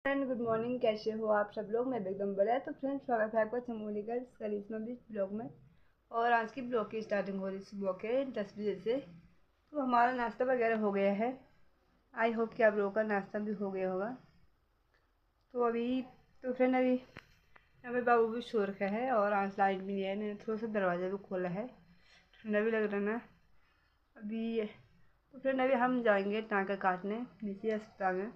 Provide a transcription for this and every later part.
Friend good morning, कैसे हो आप सब लोग। मैं एकदम बढ़िया। तो फ्रेंड, स्वागत है आपका चमोली गर्ल्स करिश्मा बीच ब्लॉग में। और आज की ब्लॉग की स्टार्टिंग हो रही सुबह के 10 बजे से। तो हमारा नाश्ता वगैरह हो गया है। आई होप कि आप लोगों का नाश्ता भी हो गया होगा। तो फ्रेंड अभी यहाँ पे बाबू भी सो रखा है और आज लाइट भी नहीं है। मैंने थोड़ा सा दरवाज़ा भी खोला है, ठंडा भी लग रहा ना अभी। तो फ्रेंड अभी हम जाएंगे टाँका काटने नीचे अस्पताल में।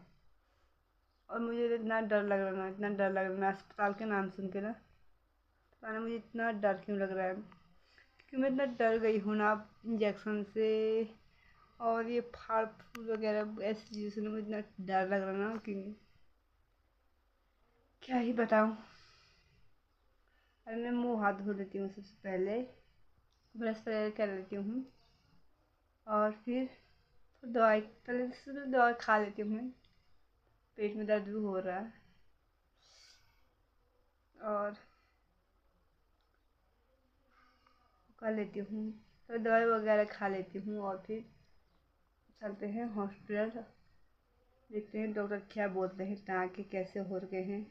और मुझे इतना डर लग रहा ना, इतना डर लग रहा ना अस्पताल के नाम सुन के ना। पता नहीं मुझे इतना डर क्यों लग रहा है, क्योंकि मैं इतना डर गई हूँ ना इंजेक्शन से और ये फाड़ फूल वगैरह ऐसी चीज़ों से। मुझे इतना डर लग रहा ना कि क्या ही बताऊँ। अरे मैं मुँह हाथ धो लेती हूँ सबसे पहले, ब्रश वगैरह कर लेती हूँ और फिर दवाई पहले से दवाई खा लेती हूँ। मैं पेट में दर्द भी हो रहा है और कर लेती हूँ, तो दवाई वगैरह खा लेती हूँ और फिर चलते हैं हॉस्पिटल। देखते हैं डॉक्टर क्या बोलते हैं, टाँके कैसे हो रहे हैं।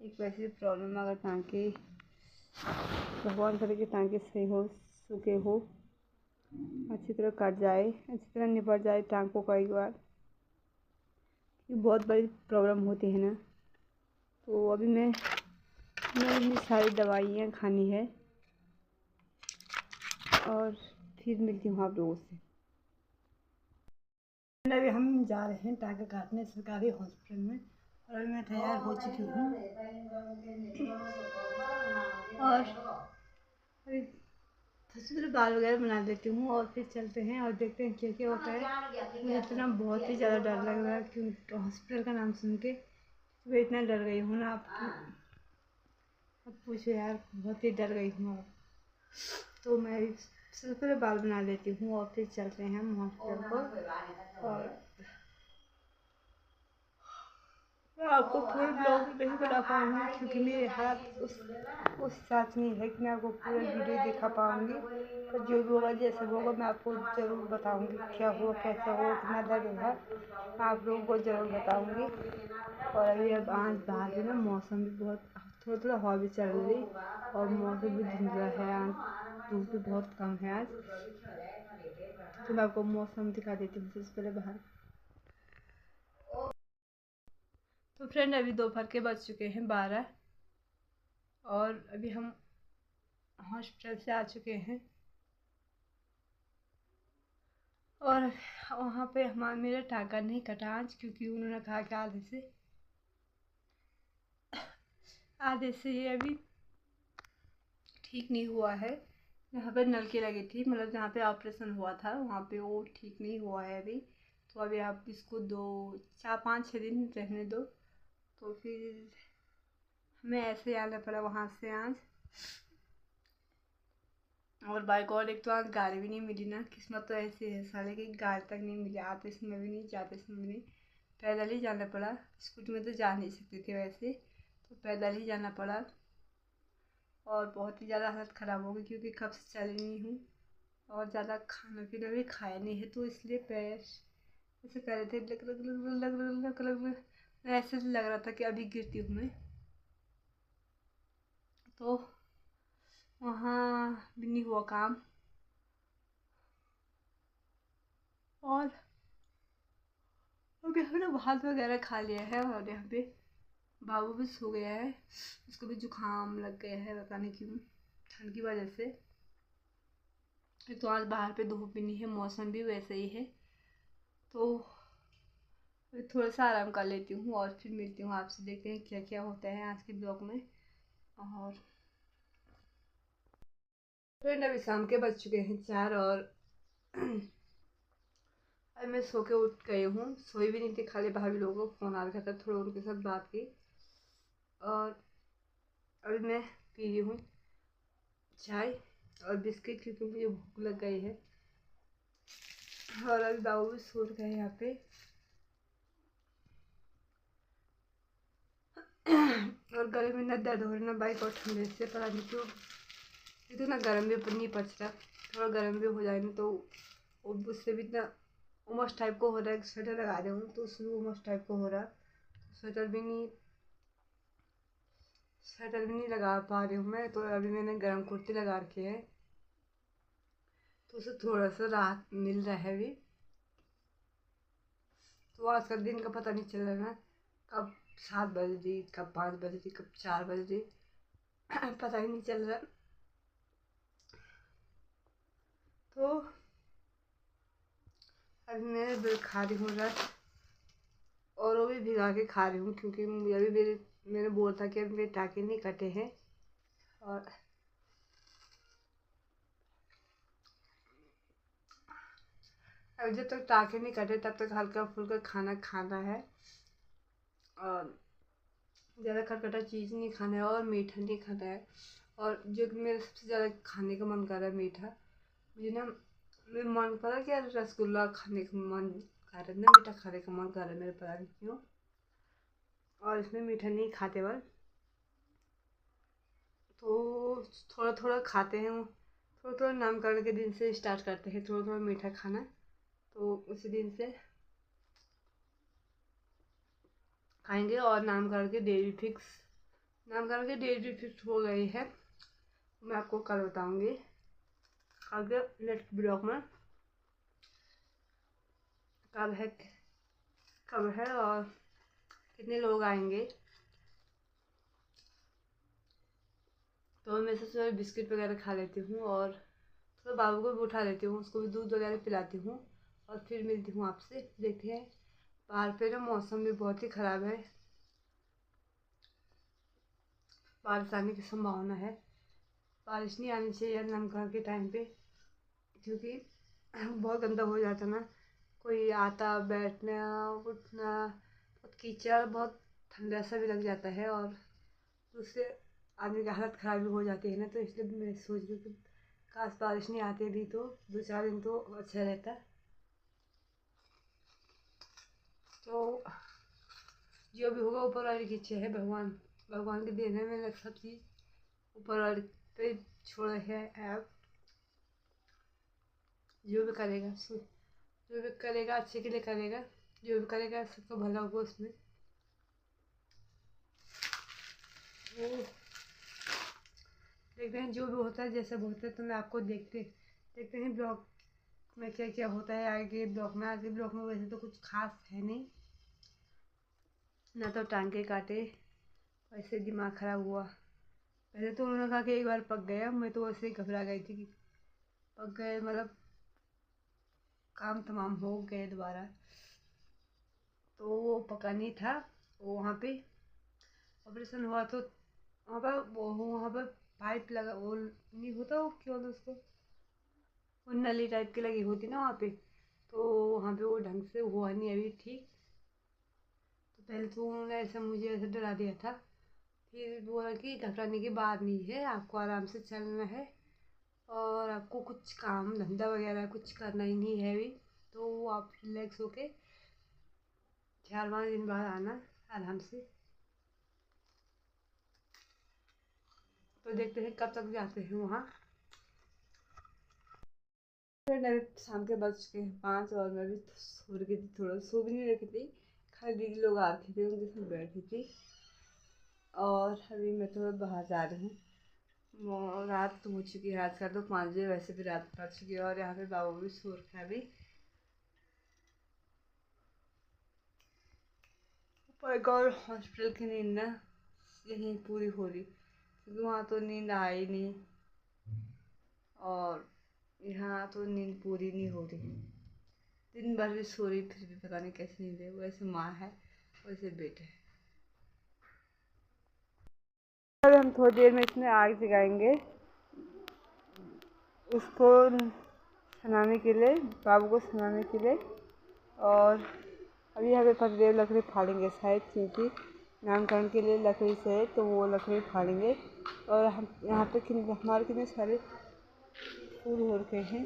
एक वैसी प्रॉब्लम, अगर टाँके भगवान करे कि टाँके सही हो, सूखे हो, अच्छी तरह कट जाए, अच्छी तरह निपट जाए टाँकों का एक बार। ये बहुत बड़ी प्रॉब्लम होती है ना। तो अभी मैं इतनी सारी दवाइयाँ खानी है और फिर मिलती हूँ आप लोगों से। अभी हम जा रहे हैं टाँका काटने सरकारी हॉस्पिटल में। और अभी मैं तैयार हो चुकी हूँ और अभी सबसे पहले बाल वगैरह बना देती हूँ और फिर चलते हैं और देखते हैं क्या क्या होता है। मुझे इतना बहुत ही ज़्यादा डर लग रहा है क्योंकि हॉस्पिटल का नाम सुन के मैं इतना डर गई हूँ ना। अब पूछो यार, बहुत ही डर गई हूँ अब। तो मैं सबसे पहले बाल बना लेती हूँ और फिर चलते हैं हम हॉस्पिटल को। और मैं आपको पूरे ब्लॉग नहीं बना पाऊँगी क्योंकि मेरे हाथ उस साथ नहीं है कि मैं आपको पूरा वीडियो दिखा पाऊँगी। पर जो भी होगा जैसे होगा मैं आपको ज़रूर बताऊँगी, क्या हुआ कैसा हुआ, कितना दर्द हुआ, मैं आप लोगों को ज़रूर बताऊँगी। और अभी अब आज बाहर भी ना मौसम भी बहुत, थोड़ा थोड़ा हवा भी चल रही और मौसम भी धुंधला है आज, धूप भी बहुत कम है आज। तो मैं आपको मौसम दिखा देती हूँ सबसे पहले बाहर। तो फ्रेंड अभी दोपहर के बज चुके हैं 12 और अभी हम हॉस्पिटल से आ चुके हैं। और वहाँ पे मेरा टाँका नहीं कटा आज, क्योंकि उन्होंने कहा कि आधे से ये अभी ठीक नहीं हुआ है। यहाँ पे नलकी लगी थी, मतलब जहाँ पे ऑपरेशन हुआ था वहाँ पे वो ठीक नहीं हुआ है अभी। तो अभी आप इसको 2 4 5 6 दिन रहने दो। तो फिर हमें ऐसे आना पड़ा वहाँ से आज। और बाय गॉड, एक तो आज गाड़ी भी नहीं मिली ना, किस्मत तो ऐसी है साले की, गाड़ी तक नहीं मिली, आते समय भी नहीं जाते समय भी नहीं। पैदल ही जाना पड़ा, स्कूटी में तो जा नहीं सकते थे वैसे, तो पैदल ही जाना पड़ा। और बहुत ही ज़्यादा हालत ख़राब हो गई क्योंकि कब से चली नहीं हूँ और ज़्यादा खाना पीना भी खाया नहीं है, तो इसलिए पैर ऐसे कर रहे थे, लग लग लग लग लग लग लग लग, ऐसे लग रहा था कि अभी गिरती हूँ मैं। तो वहाँ भी नहीं हुआ काम। और अभी हमने भात वगैरह खा लिया है और यहाँ पे बाबू भी सो गया है, उसको भी जुकाम लग गया है, पता नहीं क्यों, ठंड की वजह से। एक तो आज बाहर पे धूप भी नहीं है, मौसम भी वैसे ही है। तो थोड़ा सा आराम कर लेती हूँ और फिर मिलती हूँ आपसे, देखते हैं क्या क्या होता है आज के ब्लॉग में। और फ्रेंड अभी शाम के बज चुके हैं 4 और अभी मैं सो के उठ गई हूँ। सोई भी नहीं थी, खाली भाभी लोगों को फ़ोन आ रखा था, थोड़ा उनके साथ बात की। और अभी मैं पी रही हूँ चाय और बिस्किट क्योंकि मुझे भूख लग गई है। और अभी बाबू भी सो गए यहाँ पे। और गले में ना दर्द हो रहा ना बाइक और ठंडे से, पता नहीं क्यों। इतना गर्म भी नहीं पड़ रहा, थोड़ा गर्म भी हो जाए ना तो उससे भी इतना उमस टाइप को हो रहा है। स्वेटर लगा रही हूँ तो उसमें उमस टाइप को हो रहा है, स्वेटर भी नहीं लगा पा रही हूँ मैं, तो अभी मैंने गर्म कुर्ती लगा रखी है, तो उसे थोड़ा सा राहत मिल रहा है अभी। तो आज का दिन का पता नहीं चल रहा ना, कब 7 बज रही, कब 5 बज रही, कब 4 बज रही पता ही नहीं चल रहा। तो अभी मैं ब्रेड खा रही हूँ रस, और वो भी भिगा के खा रही हूँ, क्योंकि अभी मैंने बोला था कि अभी मेरे टाँके नहीं कटे हैं। और अभी जब तक टाँके नहीं कटे तब तक हल्का फुल्का खाना खाना है, और ज़्यादा खटखटा चीज़ नहीं खाना है, और मीठा नहीं खाना है। और जो कि मेरा सबसे ज़्यादा खाने का मन कर रहा है मीठा, मुझे ना, मेरा मन कर रहा है कि यार रसगुल्ला खाने का मन कर रहा है ना, मीठा खाने का मन कर रहा है मेरे, पता नहीं क्यों। और इसमें मीठा नहीं खाते बस, तो थोड़ा थोड़ा खाते हैं, थोड़ा थोड़ा नामकरण के दिन से स्टार्ट करते हैं थोड़ा थोड़ा मीठा खाना, तो उसी दिन से खाएंगे। और नामकरण के डेट भी फिक्स हो गई है, मैं आपको कल बताऊंगी आगे नेक्स्ट ब्लॉग में कब है, और कितने लोग आएंगे। तो मैं सबसे पहले बिस्किट वगैरह खा लेती हूँ, और थोड़ा बाबू को भी उठा लेती हूँ, उसको भी दूध वगैरह पिलाती हूँ, और फिर मिलती हूँ आपसे। देखते हैं, बाहर पे ना मौसम भी बहुत ही ख़राब है, बारिश आने की संभावना है। बारिश नहीं आनी चाहिए नामकरण के टाइम पे, क्योंकि बहुत गंदा हो जाता ना, कोई आता बैठना उठना, बहुत कीचड़, बहुत ठंडा सा भी लग जाता है, और दूसरे आदमी की हालत ख़राब भी हो जाती है ना। तो इसलिए मैं सोच रही हूँ कि काश बारिश नहीं आती अभी, तो 2-4 दिन तो अच्छा रहता। तो जो भी होगा ऊपर वाले की इच्छा है, भगवान के देने में सब चीज़ ऊपर वाले पे छोड़ा है ऐप। जो भी करेगा अच्छे के लिए करेगा, जो भी करेगा सबका भला होगा उसमें। वो देखते हैं जो भी होता है, जैसा भी होता है, तो मैं आपको देखते हैं ब्लॉग में क्या क्या होता है आगे ब्लॉग में। आगे ब्लॉग में वैसे तो कुछ खास है नहीं, ना तो टांगे काटे, वैसे दिमाग ख़राब हुआ। पहले तो उन्होंने कहा कि एक बार पक गया, मैं तो वैसे ही घबरा गई थी कि पक गए, मतलब काम तमाम हो गए दोबारा। तो वो पका नहीं था, वो वहाँ पे ऑपरेशन हुआ, तो वहाँ पर पाइप लगा, वो नहीं होता, वो क्या बोलते उसको, वो नली टाइप की लगी होती ना वहाँ पे, तो वहाँ पे वो ढंग से हुआ नहीं अभी ठीक। तो पहले तो उन्होंने ऐसा मुझे ऐसे डरा दिया था, फिर बोला कि घबराने की बात नहीं है, आपको आराम से चलना है, और आपको कुछ काम धंधा वगैरह कुछ करना ही नहीं है अभी, तो आप रिलैक्स होके 4-5 दिन बाद आना आराम से। तो देखते हैं कब तक जाते हैं वहाँ। फिर अभी शाम के बज चुके हैं 5, और मैं भी सो रही थी, थोड़ा सो भी नहीं रखी थी, खाली दीदी लोग आ रखी थी, उनके साथ बैठी थी। और अभी मैं थोड़ा बाहर जा रही हूँ, रात तो हो चुकी है, रात का तो 5 बजे वैसे भी रात पड़ चुकी है, और यहाँ पे बाबू भी सो रखा है अभी। पर गौर हॉस्पिटल की नींद ना यहीं पूरी हो रही, क्योंकि वहाँ तो नींद आई नहीं, और यहाँ तो नींद पूरी नहीं हो रही, दिन भर भी सो रही, फिर भी पता नहीं कैसी नींद है। वैसे माँ है, वैसे बेटा है। अब हम थोड़ी देर में इसमें आग जगाएंगे, उसको सुनाने के लिए, बाबू को सुनाने के लिए। और अभी यहाँ पे पतले लकड़ी फाड़ेंगे शायद, क्योंकि नामकरण के लिए लकड़ी से, तो वो लकड़ी फाड़ेंगे। और हम यहाँ पे हमारे कितने सारे फूल हो रखे हैं,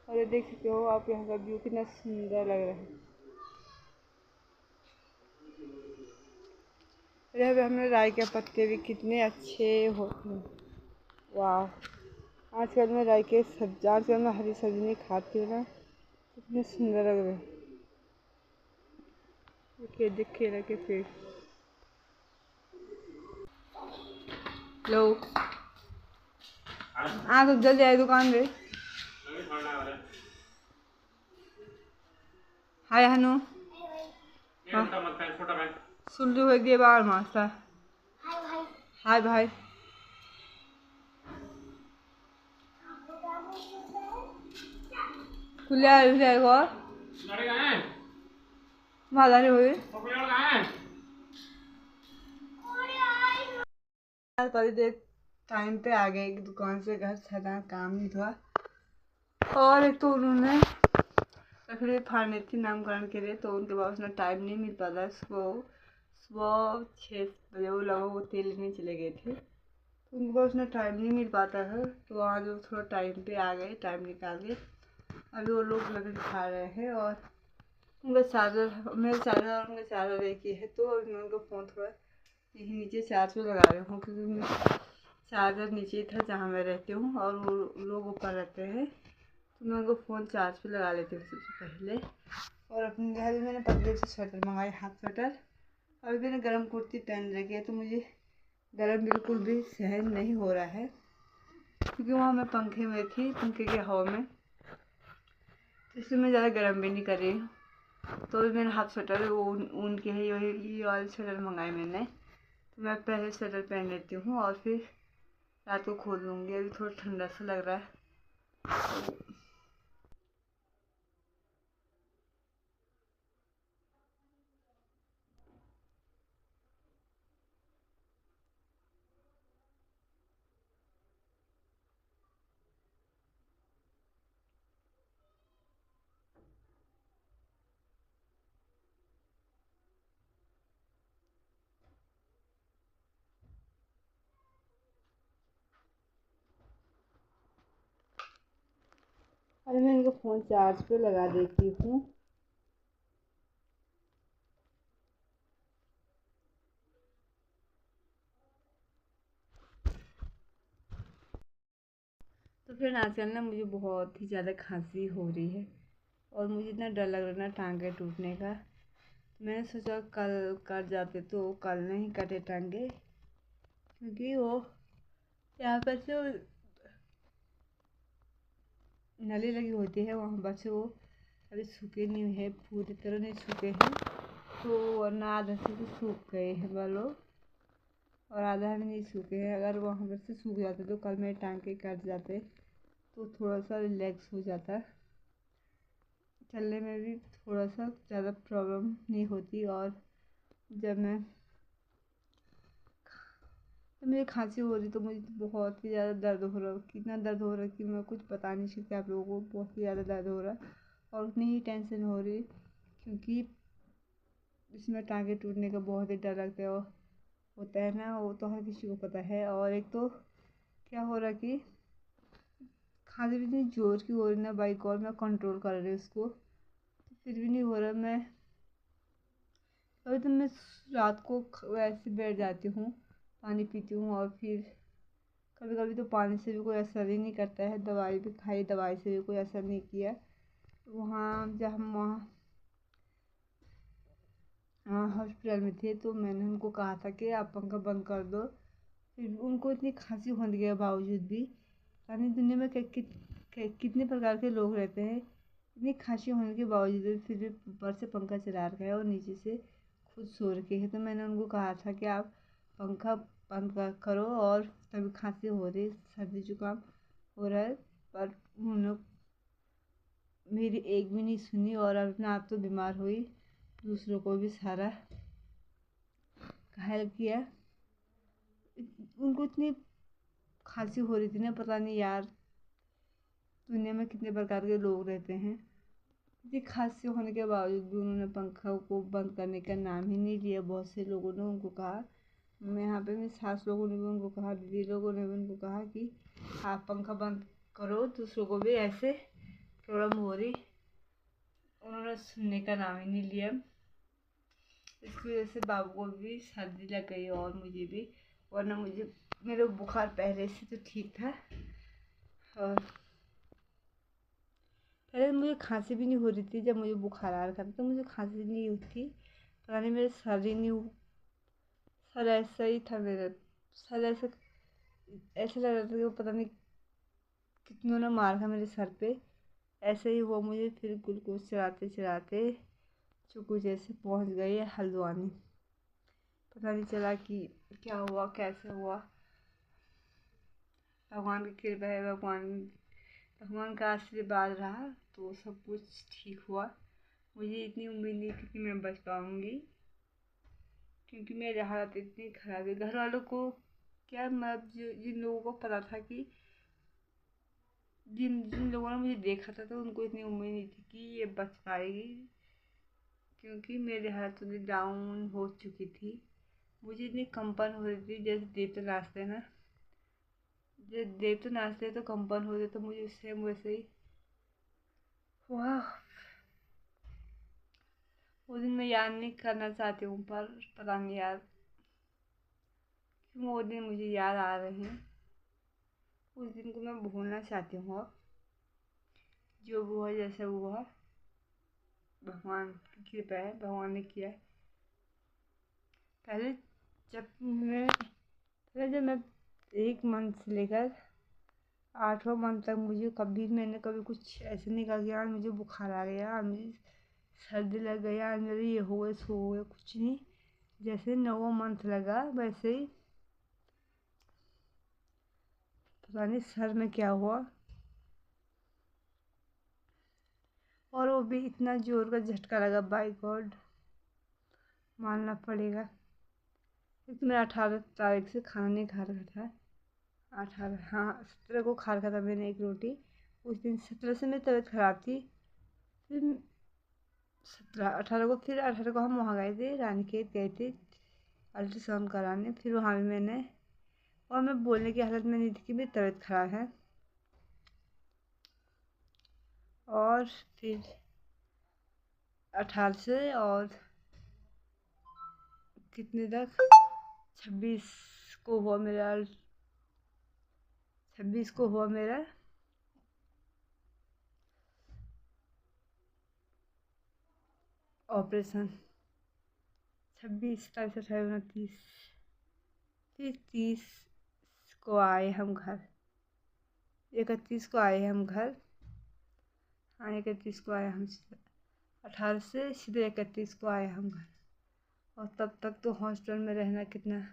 और ये देख सकते हो आप, यहाँ का व्यू कितना सुंदर लग रहा है। यहाँ पे हमने राई के पत्ते भी कितने अच्छे होते हैं, वाह। आजकल मैं हरी सब्जी नहीं खाती हूँ ना, कितने सुंदर लग रहे हैं। देखिए, देखिए, देखिए पेड़। लो आ तो जल्दी आए दुकान पे। हाय हनु सुन रही हो बार मास्टर। हाय भाई खुले और मादारी हुई पर देख टाइम पे आ गए दुकान से घर छना काम नहीं था। और एक तो उन्होंने लकड़ी फाड़नी थी नामकरण के लिए, तो उनके पास उतना टाइम नहीं मिल पाता। सुबह सुबह 6 बजे वो लोग वो तेल लेने चले गए थे, तो उनके पास उतना टाइम नहीं मिल पाता है। तो आज वो थोड़ा टाइम पे आ गए, टाइम निकाल के अभी वो लोग लकड़ी खा रहे हैं। और उनका चार्जर मेरे चार्जर और उनका चार्जर एक ही है, तो अभी मैं उनका फ़ोन थोड़ा यहीं नीचे चार्ज पे लगा रही हूँ, क्योंकि चार्जर नीचे था जहाँ मैं रहती हूँ और वो लोग ऊपर रहते हैं। तो मैं उनको फ़ोन चार्ज पे लगा लेती हूँ सबसे पहले। और अपने घर में मैंने पतले से स्वेटर मंगाई, हाफ स्वेटर। अभी मैंने गर्म कुर्ती पहन रखी है, तो मुझे गर्म बिल्कुल भी सहन नहीं हो रहा है, क्योंकि वहाँ मैं पंखे में थी, पंखे की हवा में, तो इसलिए मैं ज़्यादा गर्म भी नहीं कर रही हूँ। तो अभी मैंने हाफ स्वेटर ऊन के है, ये वाले स्वेटर मंगाए मैंने। तो मैं पहले स्वेटर पहन लेती हूँ और फिर रात को खोल लूँगी। अभी थोड़ा ठंडा सा लग रहा है। अरे मैं इनका फ़ोन चार्ज पे लगा देती हूँ। तो फिर आजकल ना मुझे बहुत ही ज़्यादा खांसी हो रही है और मुझे इतना डर लग रहा है ना टांगे टूटने का। तो मैंने सोचा कल कट जाते, तो कल नहीं कटे टांगे, क्योंकि वो यहाँ पर से नली लगी होती है, वहाँ पर से वो अभी सूखे नहीं है, पूरी तरह नहीं सूखे हैं। तो वरना आधा से तो सूख गए हैं बालों और आधा भी नहीं सूखे हैं। अगर वहाँ पर से सूख जाते तो कल मेरे टांगे कट जाते, तो थोड़ा सा रिलैक्स हो जाता, चलने में भी थोड़ा सा ज़्यादा प्रॉब्लम नहीं होती। और जब मुझे खांसी हो रही तो मुझे बहुत ही ज़्यादा दर्द हो रहा है। कितना दर्द हो रहा है कि मैं कुछ बता नहीं सकती आप लोगों को। बहुत ही ज़्यादा दर्द हो रहा है और उतनी ही टेंशन हो रही, क्योंकि इसमें टांगे टूटने का बहुत ही डर लगता है। और होता है ना, वो तो हर किसी को पता है। और एक तो क्या हो रहा कि खांसी भी इतनी जोर की हो रही ना बाइक, और मैं कंट्रोल कर रही हूँ उसको, तो फिर भी नहीं हो रहा। मैं कभी तो मैं रात को वैसे बैठ जाती हूँ, पानी पीती हूँ, और फिर कभी कभी तो पानी से भी कोई असर ही नहीं करता है। दवाई भी खाई, दवाई से भी कोई असर नहीं किया। वहाँ जब हम वहाँ हॉस्पिटल में थे, तो मैंने उनको कहा था कि आप पंखा बंद कर दो। फिर उनको इतनी खांसी होने के बावजूद भी, यानी दुनिया में कितने प्रकार के लोग रहते हैं, इतनी खांसी होने के बावजूद भी फिर भी ऊपर से पंखा चला रखा है और नीचे से खुद सो रखे हैं। तो मैंने उनको कहा था कि आप पंखा बंद करो, और तभी खांसी हो रही, सर्दी जुकाम हो रहा है। पर उन्होंने मेरी एक भी नहीं सुनी, और अपने आप तो बीमार हुई, दूसरों को भी सारा घायल किया। उनको इतनी खांसी हो रही थी ना, पता नहीं यार दुनिया में कितने प्रकार के लोग रहते हैं। इतनी खांसी होने के बावजूद भी उन्होंने पंखा को बंद करने का नाम ही नहीं लिया। बहुत से लोगों ने उनको कहा, मैं यहाँ पे मेरी सास लोगों ने भी उनको कहा, दीदी लोगों ने भी उनको कहा कि आप पंखा बंद करो, दूसरों को भी ऐसे प्रॉब्लम हो रही। उन्होंने सुनने का नाम ही नहीं लिया। इसकी वजह से बाबू को भी सर्दी लग गई और मुझे भी, वरना मुझे मेरा बुखार पहले से तो ठीक था। और पहले मुझे खांसी भी नहीं हो रही थी, जब मुझे बुखार आ रखा था तो मुझे खांसी नहीं होती। पता नहीं मेरे सर ही नहीं, सर ऐसा ही था मेरा, सर ऐसा ऐसा लग रहा था कि वो पता नहीं कितनों ने मार था मेरे सर पे। ऐसे ही हुआ मुझे। फिर ग्लूकोज चढ़ाते चढ़ाते चुकू जैसे पहुंच गई हल्द्वानी। पता नहीं चला कि क्या हुआ कैसे हुआ। भगवान की कृपा है, भगवान का आशीर्वाद रहा तो सब कुछ ठीक हुआ। मुझे इतनी उम्मीद नहीं थी कि मैं बच पाऊँगी, क्योंकि मेरी हालत इतनी ख़राब है। घर वालों को क्या, मतलब जिन लोगों को पता था कि जिन जिन लोगों ने मुझे देखा था तो उनको इतनी उम्मीद नहीं थी कि ये बच पाएगी, क्योंकि मेरी हालत इतनी डाउन हो चुकी थी। मुझे इतनी कंपन हो रही थी, जैसे देवते नाचते ना, जैसे देवते नाचते तो कंपन हो रही, तो मुझे सेम वैसे ही हुआ। वो दिन मैं याद नहीं करना चाहती हूँ, पर पता नहीं यार क्यों वो दिन मुझे याद आ रहे हैं। उस दिन को मैं भूलना चाहती हूँ। अब जो भी हुआ जैसा हुआ, भगवान की कृपा है, भगवान ने किया है। पहले जब मैं 1 मंथ से लेकर 8वां मंथ तक मैंने कभी कुछ ऐसे नहीं कहा कि यार मुझे बुखार आ गया, यार मुझे सर्दी लग गई, यार मेरे ये हो गया सो हो गया, कुछ नहीं। जैसे 9वां मंथ लगा वैसे ही पता नहीं सर में क्या हुआ, और वो भी इतना जोर का झटका लगा, बाय गॉड मानना पड़ेगा। एक तो मेरा 18 तारीख से खाना नहीं खा रखा था। 18, हाँ 17 को खा रखा था मैंने एक रोटी। उस दिन 17 से मेरी तबीयत खराब थी। फिर 18 को हम वहाँ गए थे, रानीखेत गए थे अल्ट्रासाउंड कराने। फिर वहाँ भी मैंने, और मैं बोलने की हालत में नहीं थी कि मेरी तबीयत खराब है। और फिर 18 से और कितने तक 26 को हुआ मेरा 26 को हुआ मेरा ऑपरेशन। 26, 27, 28, 29, फिर 30 को आए हम घर। 31 को आए हम घर। हाँ 31 को आए हम, 18 से सीधे 31 को आए हम घर। और तब तक तो हॉस्टल में रहना कितना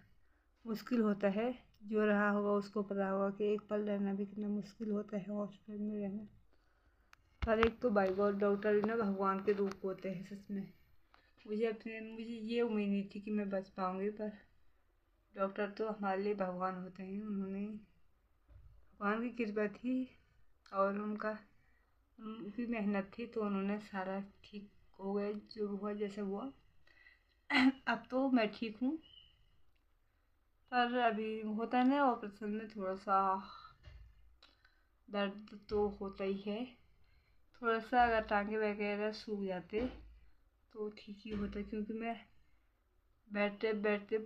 मुश्किल होता है। जो रहा होगा उसको पता होगा कि एक पल रहना भी कितना मुश्किल होता है हॉस्टल में रहना। हर एक तो बाई गॉड डॉक्टर भी ना भगवान के रूप होते हैं सच में। मुझे ये उम्मीद नहीं थी कि मैं बच पाऊँगी, पर डॉक्टर तो हमारे लिए भगवान होते हैं। भगवान की कृपा थी और उनकी मेहनत थी, तो उन्होंने सारा ठीक हो गया, जो हुआ जैसा हुआ। अब तो मैं ठीक हूँ, पर अभी होता है ना ऑपरेशन में थोड़ा सा दर्द तो होता ही है। थोड़ा सा अगर टाँगे वगैरह सूख जाते तो ठीक ही होता, क्योंकि मैं बैठते बैठते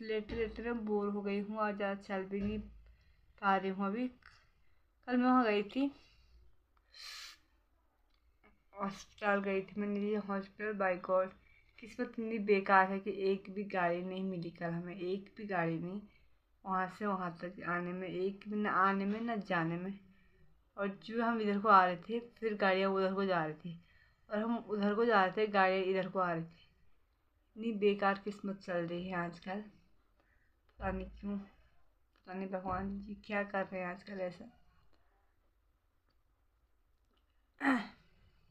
लेटे लेटे ना बोर हो गई हूँ और ज़्यादा चल भी नहीं पा रही हूँ अभी। कल मैं वहाँ गई थी, अस्पताल गई थी मैंने, ये हॉस्पिटल बाय गॉड किस्मत इतनी बेकार है कि एक भी गाड़ी नहीं मिली कल हमें, एक भी गाड़ी नहीं। वहाँ से वहाँ तक आने में, एक भी, न आने में न जाने में। और जो हम इधर को आ रहे थे फिर गाड़ियाँ उधर को जा रही थी, और हम उधर को जा रहे थे गाड़ियाँ इधर को आ रही थी। इतनी बेकार किस्मत चल रही है आजकल, पता नहीं क्यों, पता नहीं भगवान जी क्या कर रहे हैं आजकल ऐसा।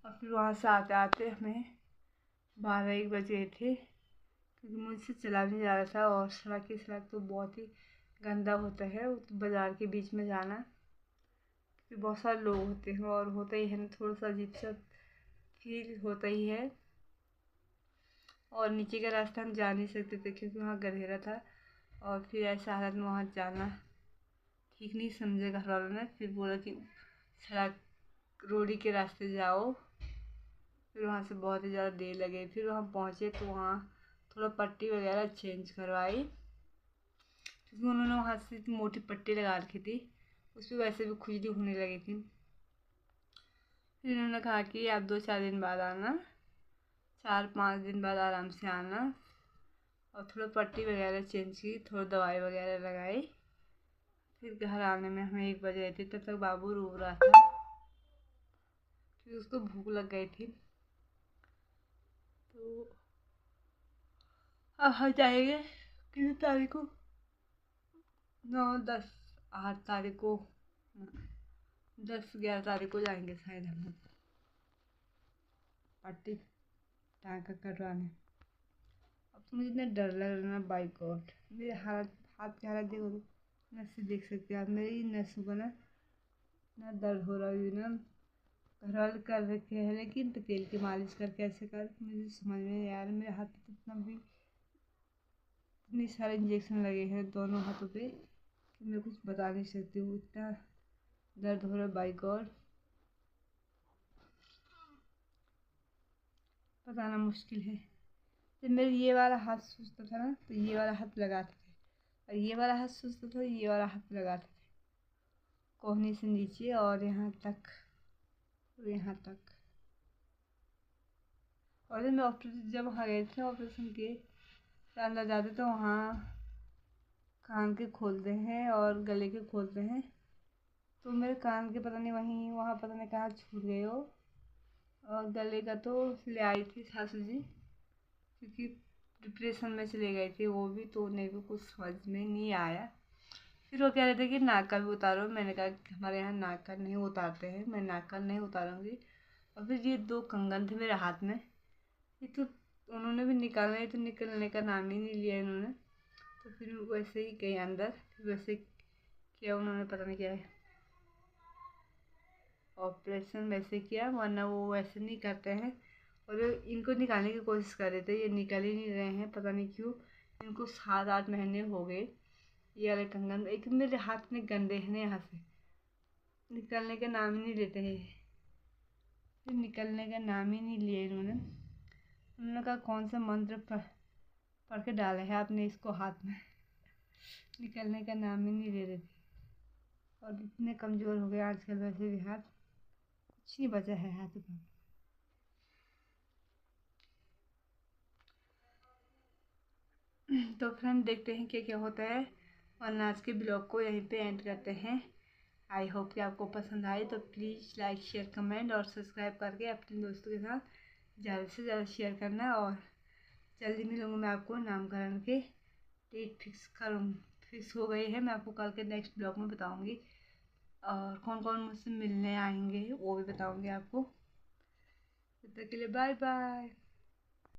और फिर वहाँ से आते आते हमें 12-1 बज गए थे, क्योंकि मुझसे चला भी नहीं जा रहा था। और सड़क तो बहुत ही गंदा होता है, बाज़ार के बीच में जाना, क्योंकि बहुत सारे लोग होते हैं और होता ही है ना, थोड़ा सा अजीब सा फील होता ही है। और नीचे का रास्ता हम जा नहीं सकते थे क्योंकि वहाँ गधेरा था, और फिर ऐसा हालत में वहाँ जाना ठीक नहीं समझे घर वालों ने। फिर बोला कि सड़क रोडी के रास्ते जाओ। फिर वहाँ से बहुत ही ज़्यादा देर लगे। फिर वहाँ पहुँचे तो वहाँ थोड़ा पट्टी वगैरह चेंज करवाई, क्योंकि उन्होंने वहाँ से इतनी मोटी पट्टी लगा रखी थी, उस पर वैसे भी खुजली होने लगी थी। फिर इन्होंने कहा कि आप 2-4 दिन बाद आना, 4-5 दिन बाद आराम से आना। और थोड़ा पट्टी वगैरह चेंज की, थोड़ा दवाई वगैरह लगाई, फिर घर आने में हमें 1 बज रहे थे, तब तक बाबू रो रहा था, फिर उसको भूख लग गई थी। तो अब हम जाएंगे कितनी तारीख को, 9, 10, 8 तारीख को, 10, 11 तारीख को जाएंगे शायद हम लोग पट्टी टाँका करवाने। अब तो मुझे इतना डर लग रहा है ना, बाई गॉड। मेरे हाथ की हालत देखो, नसें देख सकते हैं आप, मेरी नसों का ना दर्द हो रहा है ना। घर वाले कर रखे हैं लेकिन तेल की मालिश कर कैसे कर, मुझे समझ में नहीं आ रहा। मेरे हाथ पे इतना भी इतने सारे इंजेक्शन लगे हैं दोनों हाथों पे कि मैं कुछ बता नहीं सकती हूँ, इतना दर्द हो रहा है बाई गॉड, बताना मुश्किल है। जब मेरे ये वाला हाथ सुजता था ना तो ये वाला हाथ लगाते थे, और ये वाला हाथ सुजता था ये वाला हाथ लगाते थे, कोहनी से नीचे और यहाँ तक, यहाँ तक। और जब वहाँ गए थे ऑपरेशन के अंदर जाते तो वहाँ कान के खोलते हैं और गले के खोलते हैं, तो मेरे कान के पता नहीं वहाँ पता नहीं कहाँ छूट गए हो, और गले का तो ले आई थी सासू जी, क्योंकि डिप्रेशन में चले गए थे वो भी, तो उन्हें भी कुछ समझ में नहीं आया। फिर वो कह रहे थे कि नाक का भी उतारो, मैंने कहा कि हमारे यहाँ नाक का नहीं उतारते हैं, मैं नाक का नहीं उतारूँगी। और फिर ये 2 कंगन थे मेरे हाथ में, ये तो उन्होंने भी निकालना ही, तो निकलने का नाम ही नहीं लिया इन्होंने। तो फिर वैसे ही गए अंदर, फिर वैसे किया उन्होंने, पता नहीं क्या है, ऑपरेशन वैसे किया, वरना वो वैसे नहीं करते हैं। और इनको निकालने की कोशिश कर रहे थे, ये निकल ही नहीं रहे हैं, पता नहीं क्यों। इनको 7-8 महीने हो गए, ये वाले कंगन एक मेरे हाथ में गंदे हैं यहाँ से, निकलने का नाम ही नहीं लेते हैं, फिर निकलने का नाम ही नहीं लिया इन्होंने। उन्होंने कहा कौन सा मंत्र पढ़ के डाले है आपने इसको हाथ में, निकलने का नाम ही नहीं ले रहे थे। और इतने कमज़ोर हो गए आजकल वैसे भी हाथ, कुछ नहीं बचा है हाथ पर। तो फ्रेंड देखते हैं क्या क्या होता है, और आज के ब्लॉग को यहीं पे एंड करते हैं। आई होप कि आपको पसंद आए, तो प्लीज़ लाइक, शेयर, कमेंट और सब्सक्राइब करके अपने दोस्तों के साथ ज़्यादा से ज़्यादा शेयर करना। और जल्दी मिलूँगी मैं आपको, नामकरण के डेट फिक्स हो गई है, मैं आपको कल के नेक्स्ट ब्लॉग में बताऊँगी, और कौन कौन मुझसे मिलने आएंगे वो भी बताऊँगी आपको। तब तक के लिए बाय बाय।